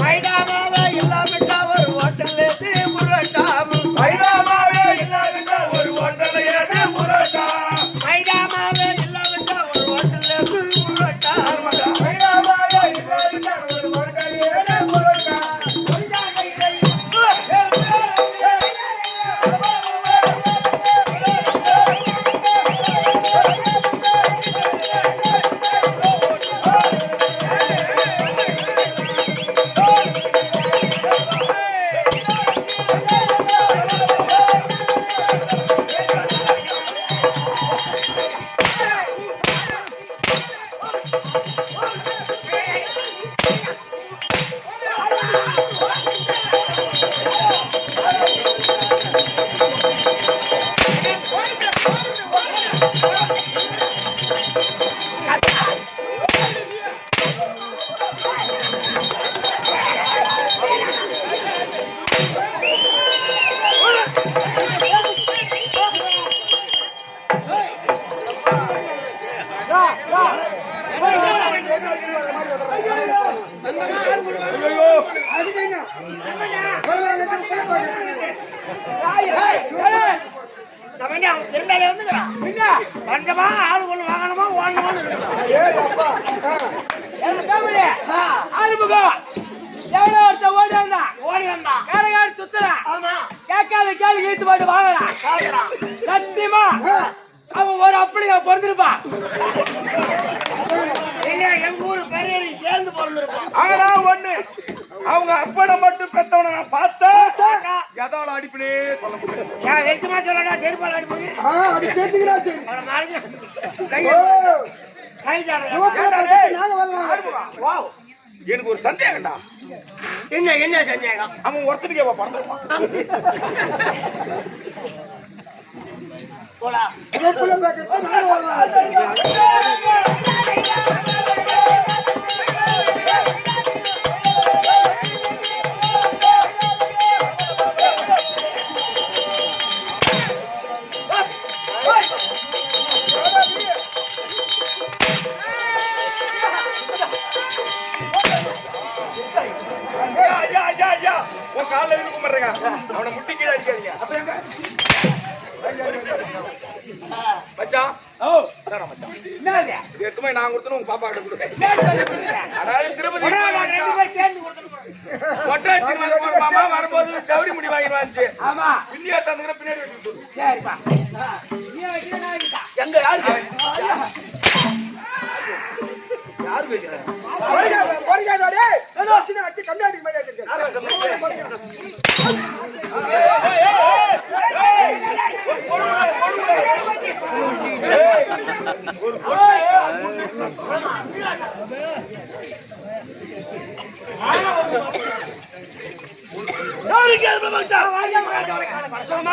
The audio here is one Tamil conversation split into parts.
மைதாமாவே இல்லாவிட்டா ஒரு ஹோட்டல் ஏது புரோட்டாம் மைதாமாவே இல்லாவிட்டா ஒரு ஹோட்டல் ஏது புரோட்டா மைதாமாவே இல்லாவிட்டா ஒரு ஹோட்டல் ஏது புரோட்டாம் மைதாமாவே இல்லாவிட்டா ஒரு ஹோட்டல் ஏது புரோட்டா சத்தியமா அவன் ஒரு அப்படியா பிறந்திருப்பான். எங்க ஊரு பெரிய சேர்ந்து பிறந்திருப்பான். ஆனா ஒண்ணு அவங்க அப்பனை மட்டும் பெற்றவனை நான் பார்த்தேன் எதால அடிப்பனே சொல்ல முடியாது. வெச்சமா சொல்லடா செருப்பால் அடிப்பீங்க. அது தெரிஞ்சுக்கிறா சரி. எனக்கு ஒரு சந்தேகம்டா. என்ன சந்தேகம்? அவன் ஒருத்தனுக்கே பிறந்திருப்பான். போடா கால இருக்கு பண்றேங்க. அவனை முட்டி கீழே அடிக்காதீங்க. மச்சான் மச்சான் என்னது எட்டுமே நான் கொடுத்தனும் உங்க பாப்பா கிட்ட கொடுத்தேன். திருப்பதி மாமா வரும்போது கவுரி முடி வாங்கிடுவாச்சு. ஆமா இந்தியா தந்துக்கிற பின்னாடி வச்சு சரிப்பா. எங்க யாரு யாரு பேசுறாங்க?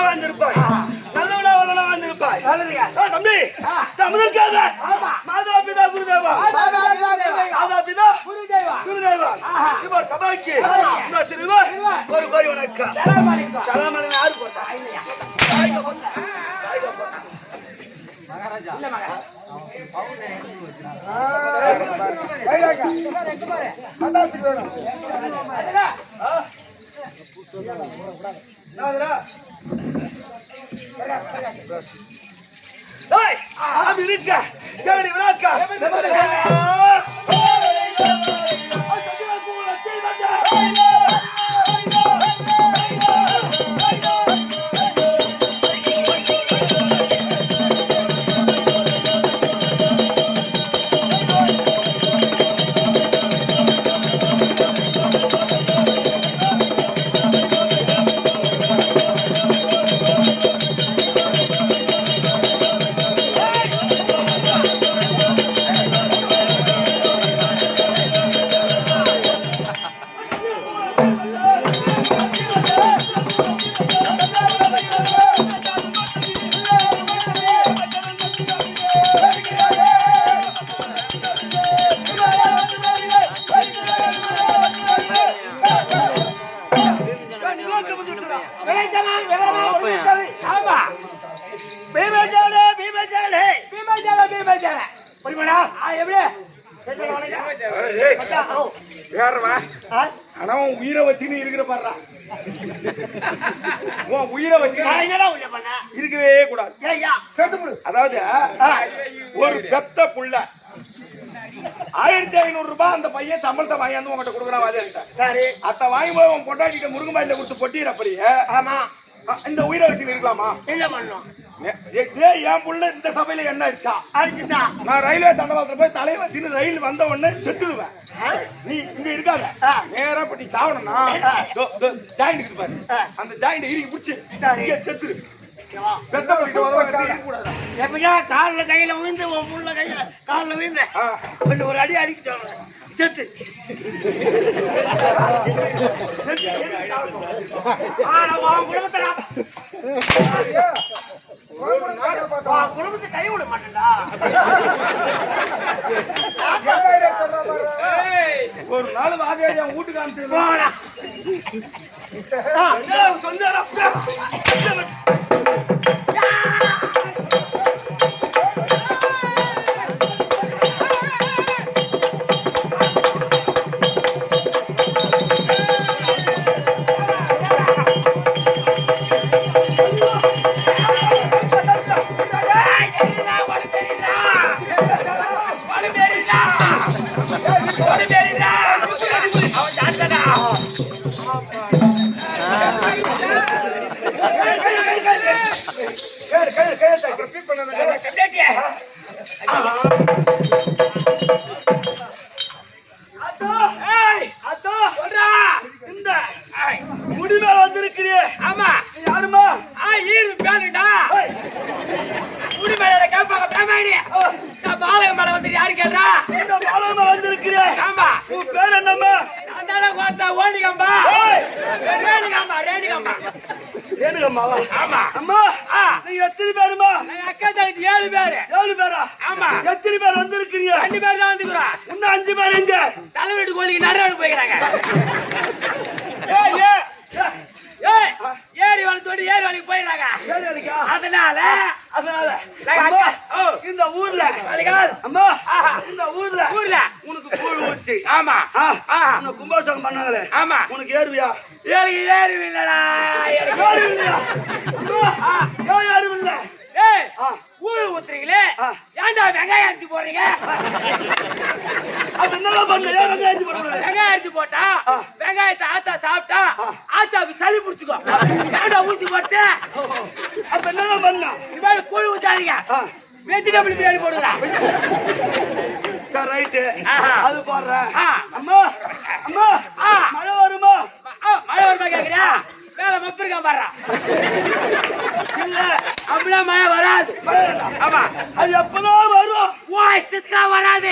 வந்திருப்பாய் நல்லவனா வந்திருப்பாய். தம்பி தமிழுக்காக மாதா பிதா குருதேவா மாதா பிதா குருதேவா இப்போ சபாய்க்கு ஒரு கோரி வணக்கம். சலாமலை யாரு போட்டா? மகாராஜா இல்ல மகா ஆனா உன் உயிரை வச்சுன்னு இருக்கிற பாடுறா. உன் உயிரை வச்சு நான் என்னடா உள்ள பண்ண இருக்கவே கூடாது. ஏய்யா அதாவது ஒரு பெத்த புள்ள 1500 ரூபாய் அந்த பையன் சம்பளத்தை வாங்கியாந்து உங்ககிட்ட கொடுக்குறான் வாதியார்கிட்ட. சரி அத்த வாங்கி போய் உன் பொண்டாட்டிட்ட முருங்கம்பாயில கொடுத்து பொட்டிடுறப்படியே ஆமா இந்த உயிரை வச்சு இருக்கலாமா? என்ன பண்ணோம் என் புள்ள இந்த சபையில என்ன அடிச்சா அடிச்சுதான் நான் ரயில்வே தண்டவாளத்துல போய் தலையை வச்சுன்னு ரயில் வந்த உடனே செத்துடுவேன். நீ இங்க இருக்காத நேரா பட்டி சாவணும்னா ஜாயிண்ட் இருக்கு பாரு, அந்த ஜாயிண்ட் இறுக்கி பிடிச்சி செத்துரு. எப்படியா காலில் கையில விழுந்து உன் புள்ள கையில காலில் விழுந்து கொஞ்சம் ஒரு அடி அடிக்க சொல்றேன் செத்து குடும்பத்தை கை விட மாட்டேன்டா. ஒரு நாள் வாதியார் என் வீட்டுக்கு அனுப்பிச்சு சொன்னாரா எத்தனை பேர் வந்திருக்கிறீங்க? 2 பேர் தான் வந்துக்கிறோம். இன்னும் 5 பேர் எங்க? தலைவீடு கோழிக்கு நடுவாடு போய்க்கிறாங்க. ஏரி வளி சொல்லி ஏரி வலிக்கு போயிடுறாங்க. அதனால இந்த ஊர்ல அம்மா இந்த ஊர்ல உனக்கு கூழ் ஊத்தி ஆமா கும்பாசம் பண்ணாங்களே ஆமா உனக்கு ஏறுவியா? எனக்கு ஏறுவி இல்லடா, ஏறுவி இல்ல. கூழ் ஊத்துறீங்களே ஏன்டா வெங்காயம் அரிச்சு போடுறீங்க? அப்ப என்ன பண்ண? வெங்காயம் அரிச்சு போடுறீங்க? வெங்காயம் அரிச்சு போட்டா வெங்காயத்தை ஆத்தா சாப்பிட்டா ஆத்தாவுக்கு சளி பிடிச்சுக்கோ. ஏன்டா ஊசி போட்டு? அப்ப என்ன பண்ண? இனிமேல் கூழ் ஊத்தாதீங்க, வெஜிடபிள் பிரியாணி போடுறா. சரி ரைட்டு, அது போடுறேன். அம்மா அம்மா மழை வருமா? மழை வருமா கேக்குறியா? மேல மப்பு இருக்கா பாடுறா. இல்ல அப்படிலாம் மழை வராது. ஆமா அது எப்பதான் வரும்? இஷ்டத்துக்குலாம் வராது,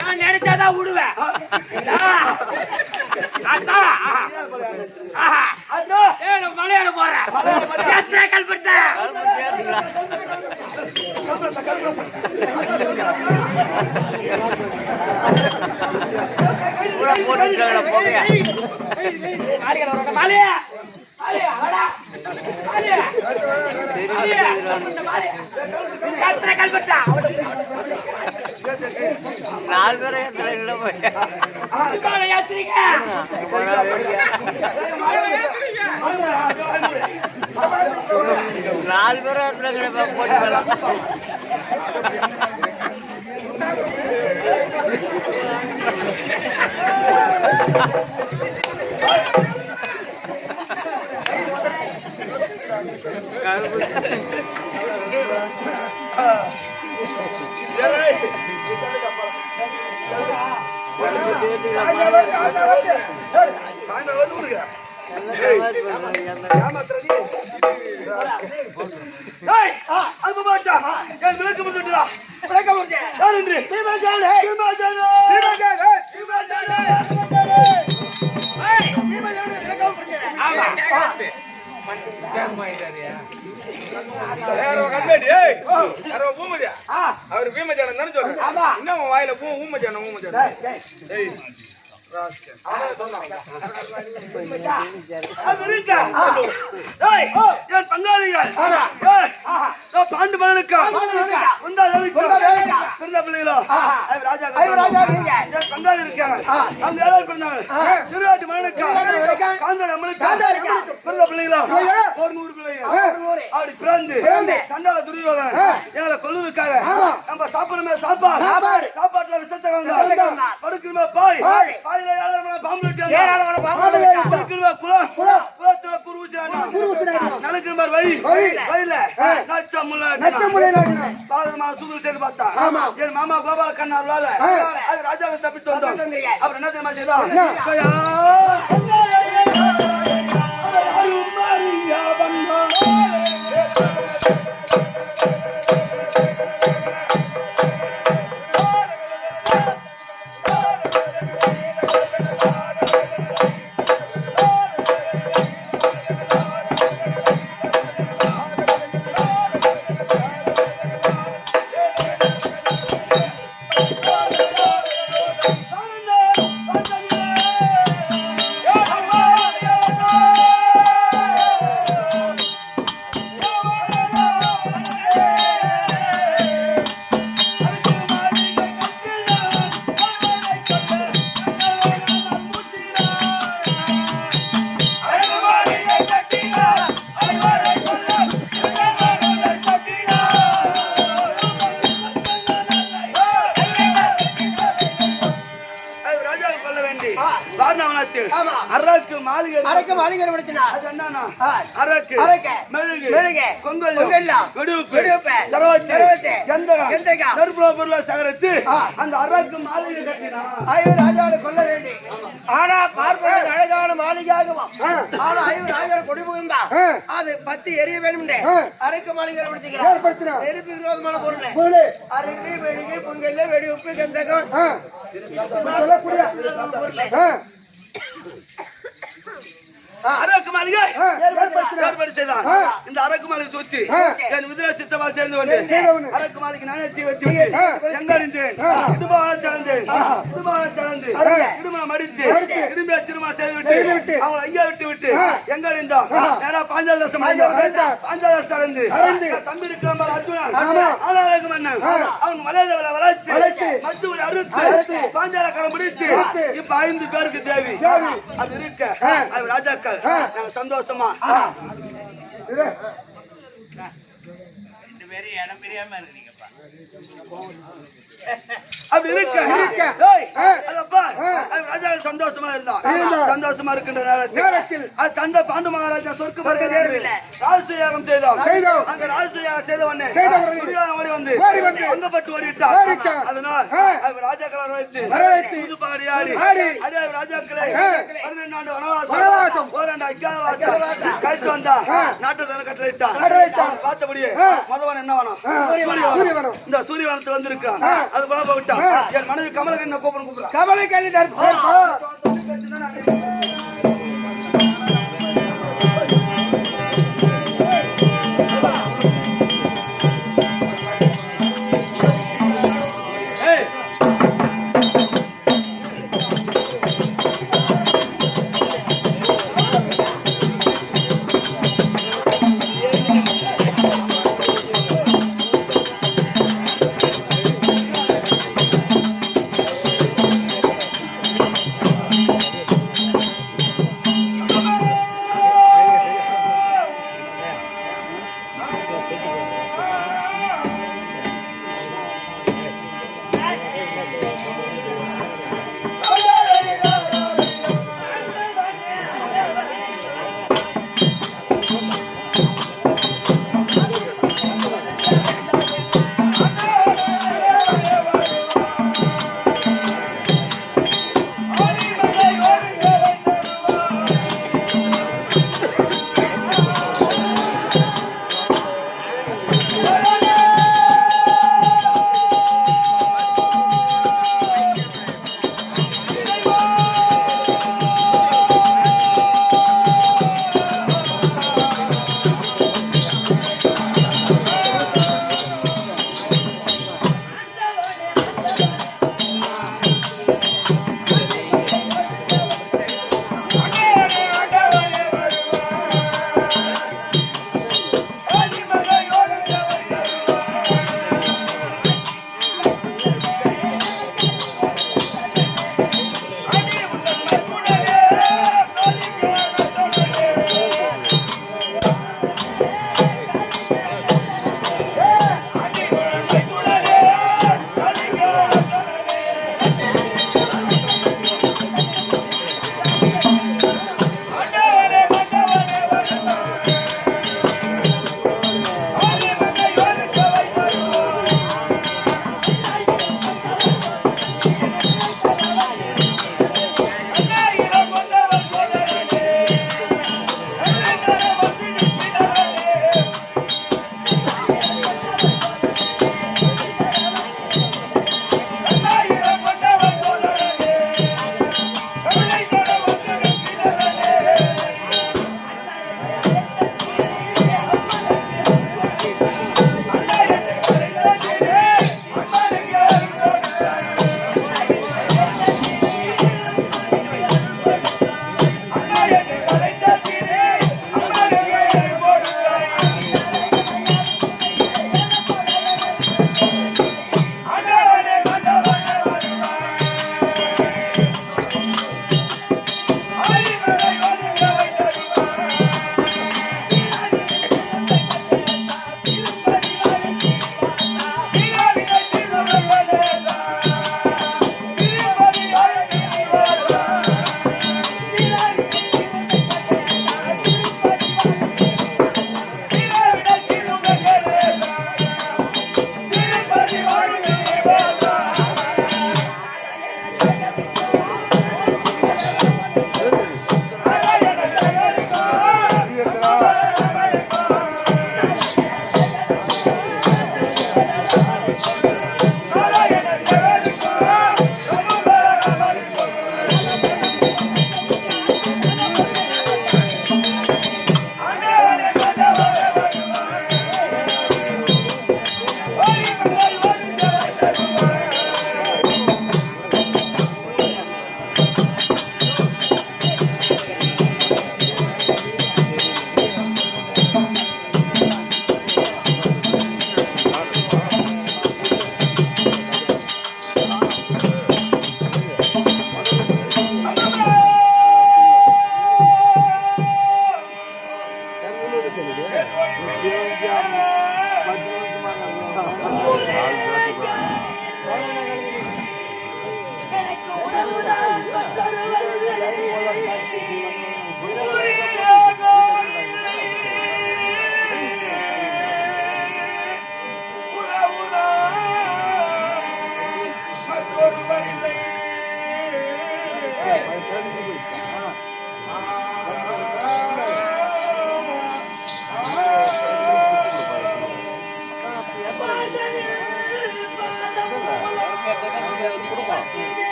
நான் நினைச்சாதான் விடுவேன். மலையாள போறேன் கல்படுத்த மலையா கல்பட்டா 4 பேரை யாத்திரிக்க 4 பேரை போட்டு அவர் பீமஜானம் தானே சொல்ற. என்ன வாயில ஊமஜானம் ஊமஜானம் பங்காளிகள் பாண்டு மகனுக்கா பிள்ளைகளோ ராஜா பங்காளி இருக்காங்க அவங்க ஏதாவது பண்ணாங்க திருவாட்டு மகனுக்கா காந்தாரி அம்மனுக்கு பிறந்த பிள்ளைகளோ 100 பிள்ளைங்க அப்படி பிறந்து சண்டால துரியோதனன் எங்களை கொல்லுவதற்காக நம்ம சாப்பிடணுமே சாப்பாட்டுல விஷத்தை படுக்கணுமே பாயில ஏராளமான பாம்பு குளத்துல நடக்கிற மாதிரி வழியில சூழ்நிலை செய்து பார்த்தா என் மாமா கோபால கண்ணாருவால ராஜாவை தப்பித்து வந்தோம் அப்புறம் என்ன தெரியுமா செய்தோம் அரக்கு மாளிகை அரக்கு மெழுகு கொங்கல் சகரத்து அந்த அரக்கு மாளிகை கட்டினார் ராஜாவை கொல்ல வேண்டும். ஆனா பார்ப்பது அழகான மாளிகையாகவும் ஆனா ராஜா கொடிமுகந்தா அது பத்தி எரிய வேண்டும் அரக்கு மாளிகை ஏற்படுத்தினார். நெருப்பு விரோதமான பொருள் அரக்கு மெழுகு பொங்கல் வெடி உப்பு கந்தகம் சொல்லக்கூடிய அரக்கு மாளிகை ஏற்பாடு செய்தான். இந்த அரக்கு மாளிகை சுற்றி என் விதிரா சித்தவால் சேர்ந்து கொண்டு அரக்கு மாளிகை நாணயத்தை வைத்து எங்கறிந்தேன் திருமணம் அடித்து திரும்பிய திருமணம் செய்துவிட்டு அவங்களை ஐயா விட்டு எங்கறிந்தோம் நேரா பாஞ்சாலதாசம் அடைந்து தம்பி இருக்கிற அர்ஜுனன் மன்னன் அவன் மலையில வளர்த்து மற்றொரு அறுத்து பாஞ்சாலக்காரன் முடித்து இப்ப 5 பேருக்கு தேவி அது இருக்க ராஜாக்கள் நாங்க சந்தோஷமா இடம் பிரியாம இருக்கீங்கப்பா அப்படி இருக்க ராஜாக்கள் சந்தோஷமா இருந்தா சந்தோஷமா இருக்கின்ற நேரத்தில் தந்தை பாண்டு மகாராஜா சொர்க்க ராஜசூயாகம் செய்தோம். அங்க ராஜசூயாகம் செய்த உடனே ஓடி வந்து பங்கப்பட்டு ஓடிட்டார். அதனால் ராஜாக்களை வைத்து புது பாடி ஆடி ராஜாக்களை 12 ஆண்டு வனவாசம் ஓராண்டு அக்காவாசம் கழித்து வந்தா நாட்டு கட்டளையிட்டான். பார்த்தபடியே மதவன் என்ன வேணும் இந்த சூரியவனத்தில் வந்திருக்கான். அது போல போட்டான். என் மனைவி கமலக்கண்ண கூப்பிடுறா. Kamalakkanni Thank you.